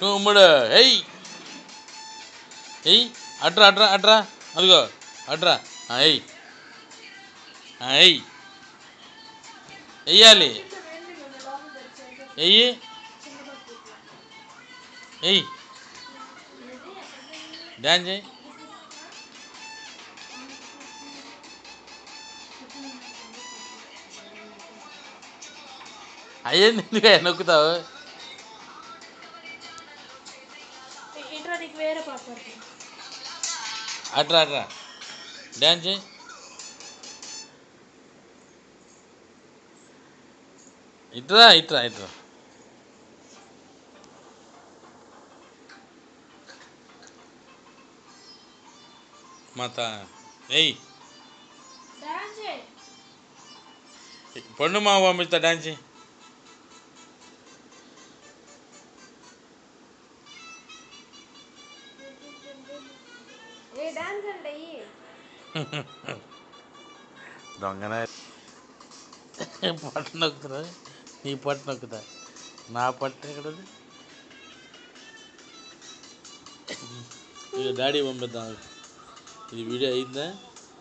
కుమ్ముడు ఎయ్ ఎయ్ అట్రా అట్రా అట్రా అదిగో అట్రా ఎయ్ ఎయ్ వెయ్యాలి వెయ్యి ఎయ్ డ్యాన్స్ చేయి అయ్యింది ఎందుకు నొక్కుతావు అట్రా అట్రా డ్యాన్స్ చేయి ఇట్రా ఇట్రా ఇట్రా మాత ఎయ్ పండు మావ పంపిస్తా డ్యాన్స్ చేయి దొంగన పట్టు నొక్కుతున్నా నీ పట్టు నొక్కుతా నా పట్టు ఎక్కడ ఇక డాడీ పంపిద్దాం ఇది వీడియో అయిందా